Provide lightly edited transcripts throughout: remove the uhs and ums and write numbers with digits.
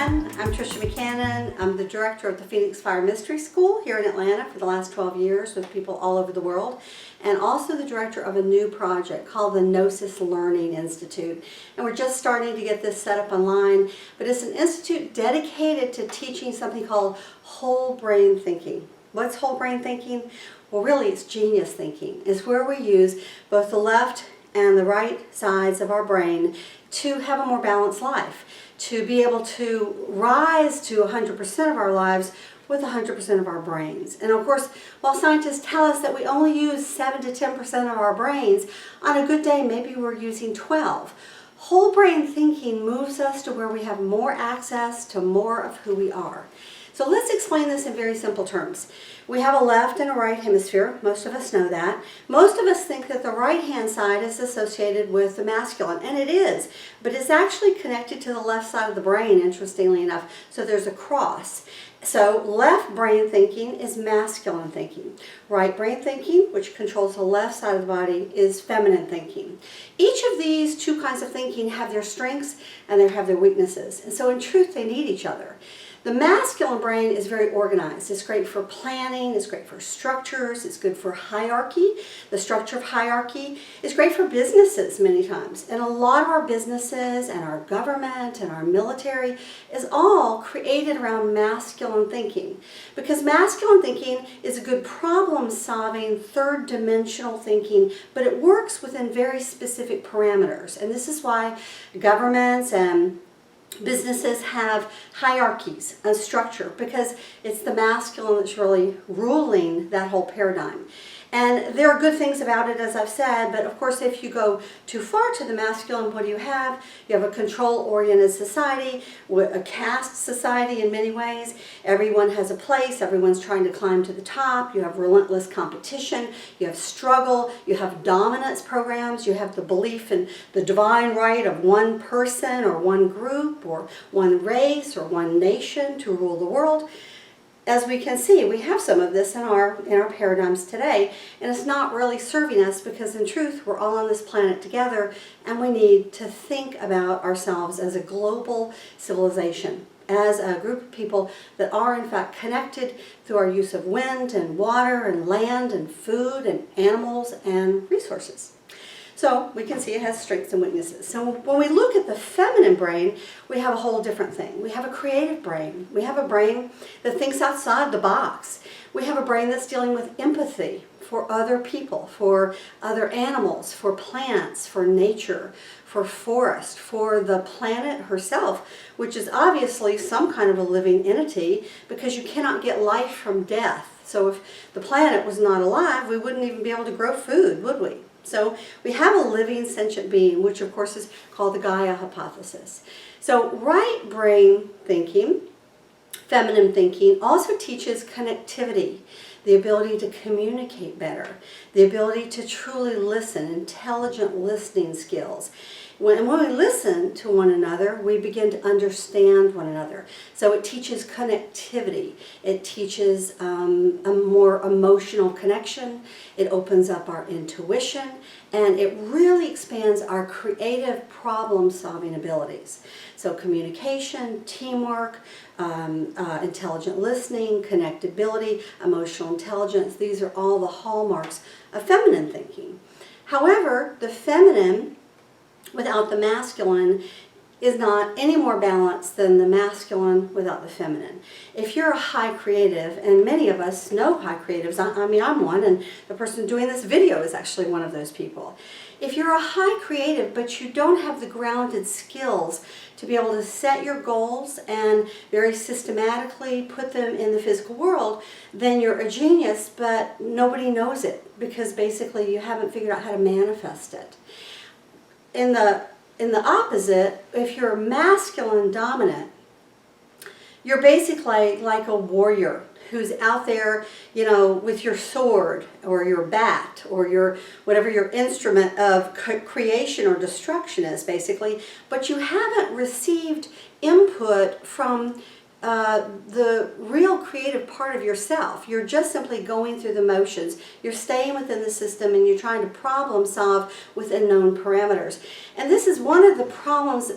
again. I'm Tricia Mc Cannon. I'm the director of the Phoenix Fire Mystery School here in Atlanta for the last 12 years with people all over the world, and also the director of a new project called the Gnosis Learning Institute. And we're just starting to get this set up online, but it's an institute dedicated to teaching something called whole brain thinking. What's whole brain thinking? Well, really it's genius thinking. It's where we use both the left and the right sides of our brain to have a more balanced life, to be able to rise to 100% of our lives with 100% of our brains. And of course, while scientists tell us that we only use 7 to 10% of our brains, on a good day maybe we're using 12. Whole brain thinking moves us to where we have more access to more of who we are. So let's explain this in very simple terms. We have a left and a right hemisphere. Most of us know that. Most of us think that the right-hand side is associated with the masculine, and it is, but it's actually connected to the left side of the brain, interestingly enough. So there's a cross. So left brain thinking is masculine thinking. Right brain thinking, which controls the left side of the body, is feminine thinking. Each of these two kinds of thinking have their strengths and they have their weaknesses. And so in truth, they need each other. The masculine brain is very organized. It's great for planning, it's great for structures, it's good for hierarchy. The structure of hierarchy is great for businesses many times. And a lot of our businesses and our government and our military is all created around masculine thinking. Because masculine thinking is a good problem-solving, third-dimensional thinking, but it works within very specific parameters. And this is why governments and businesses have hierarchies, a structure, because it's the masculine that's really ruling that whole paradigm. And there are good things about it, as I've said, but of course if you go too far to the masculine, what do you have? You have a control-oriented society, a caste society in many ways. Everyone has a place, everyone's trying to climb to the top, you have relentless competition, you have struggle, you have dominance programs, you have the belief in the divine right of one person or one group or one race or one nation to rule the world. As we can see, we have some of this in our paradigms today, and it's not really serving us because in truth, we're all on this planet together, and we need to think about ourselves as a global civilization, as a group of people that are in fact connected through our use of wind and water and land and food and animals and resources. So we can see it has strengths and weaknesses. So when we look at the feminine brain, we have a whole different thing. We have a creative brain. We have a brain that thinks outside the box. We have a brain that's dealing with empathy for other people, for other animals, for plants, for nature, for forest, for the planet herself, which is obviously some kind of a living entity because you cannot get life from death. So if the planet was not alive, we wouldn't even be able to grow food, would we? So we have a living sentient being, which of course is called the Gaia hypothesis. So right brain thinking, feminine thinking, also teaches connectivity, the ability to communicate better, the ability to truly listen, intelligent listening skills. When we listen to one another, we begin to understand one another. So it teaches connectivity. It teaches a more emotional connection. It opens up our intuition. And it really expands our creative problem-solving abilities. So communication, teamwork, intelligent listening, connectability, emotional intelligence, these are all the hallmarks of feminine thinking. However, the feminine without the masculine is not any more balanced than the masculine without the feminine. If you're a high creative, and many of us know high creatives, I mean I'm one, and the person doing this video is actually one of those people. If you're a high creative but you don't have the grounded skills to be able to set your goals and very systematically put them in the physical world, then you're a genius but nobody knows it because basically you haven't figured out how to manifest it. In the opposite, if you're masculine dominant, you're basically like a warrior who's out there, you know, with your sword or your bat or your whatever your instrument of creation or destruction is basically, but you haven't received input from the real creative part of yourself. You're just simply going through the motions. You're staying within the system and you're trying to problem solve within known parameters. And this is one of the problems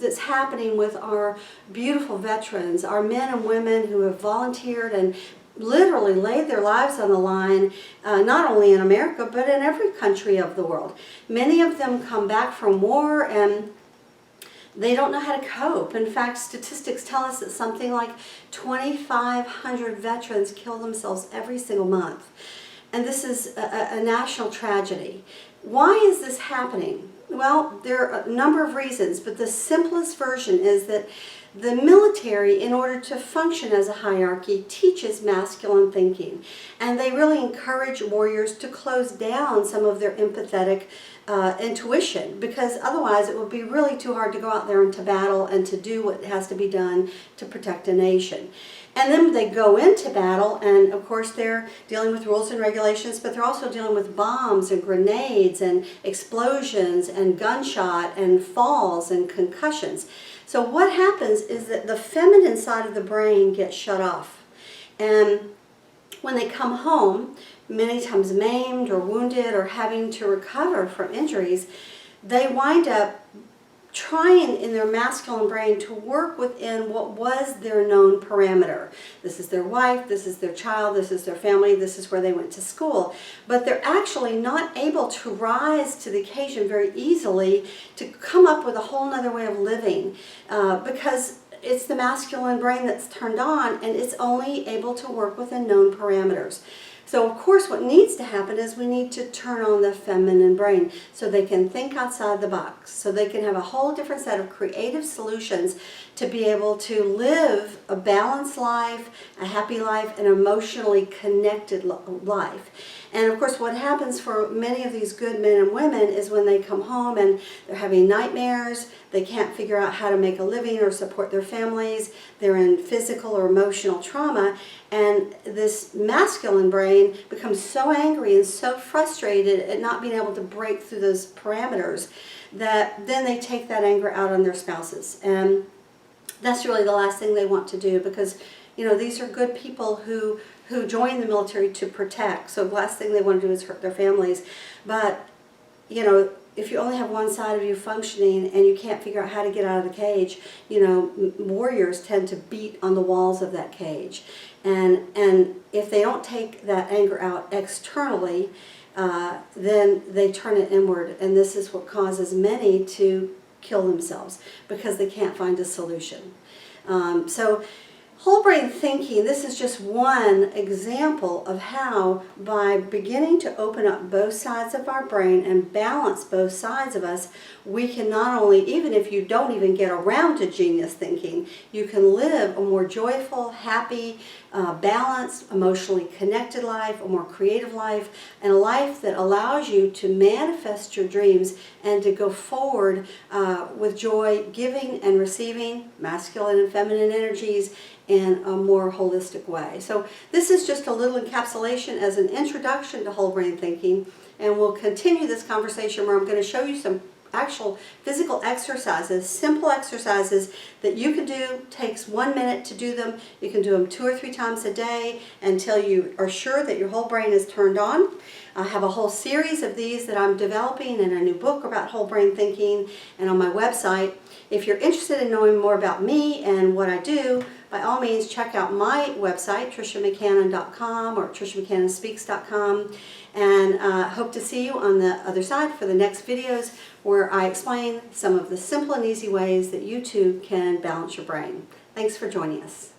that's happening with our beautiful veterans, our men and women who have volunteered and literally laid their lives on the line, not only in America, but in every country of the world. Many of them come back from war and they don't know how to cope. In fact, statistics tell us that something like 2,500 veterans kill themselves every single month. And this is a national tragedy. Why is this happening? Well, there are a number of reasons, but the simplest version is that the military, in order to function as a hierarchy, teaches masculine thinking. And they really encourage warriors to close down some of their empathetic intuition, because otherwise it would be really too hard to go out there into battle and to do what has to be done to protect a nation. And then they go into battle, and of course they're dealing with rules and regulations, but they're also dealing with bombs and grenades and explosions and gunshot and falls and concussions. So what happens is that the feminine side of the brain gets shut off. And when they come home, many times maimed or wounded or having to recover from injuries, they wind up trying in their masculine brain to work within what was their known parameter. This is their wife, this is their child, this is their family, this is where they went to school. But they're actually not able to rise to the occasion very easily to come up with a whole nother way of living because it's the masculine brain that's turned on and it's only able to work within known parameters. So of course what needs to happen is we need to turn on the feminine brain so they can think outside the box, so they can have a whole different set of creative solutions to be able to live a balanced life, a happy life, an emotionally connected life. And of course what happens for many of these good men and women is when they come home and they're having nightmares, they can't figure out how to make a living or support their families, they're in physical or emotional trauma, and this masculine brain becomes so angry and so frustrated at not being able to break through those parameters that then they take that anger out on their spouses. And that's really the last thing they want to do, because these are good people who join the military to protect. So the last thing they want to do is hurt their families. But if you only have one side of you functioning and you can't figure out how to get out of the cage, warriors tend to beat on the walls of that cage. And if they don't take that anger out externally, then they turn it inward. And this is what causes many to kill themselves, because they can't find a solution. So whole brain thinking, this is just one example of how, by beginning to open up both sides of our brain and balance both sides of us, we can not only, even if you don't even get around to genius thinking, you can live a more joyful, happy, balanced, emotionally connected life, a more creative life, and a life that allows you to manifest your dreams and to go forward with joy, giving and receiving masculine and feminine energies in a more holistic way. So this is just a little encapsulation as an introduction to whole brain thinking, and we'll continue this conversation where I'm going to show you some actual physical exercises, simple exercises that you can do. Takes 1 minute to do them. You can do them 2 or 3 times a day until you are sure that your whole brain is turned on. I have a whole series of these that I'm developing in a new book about whole brain thinking and on my website. If you're interested in knowing more about me and what I do, by all means check out my website, triciamccannon.com or triciamccannonspeaks.com, and hope to see you on the other side for the next videos where I explain some of the simple and easy ways that you too can balance your brain. Thanks for joining us.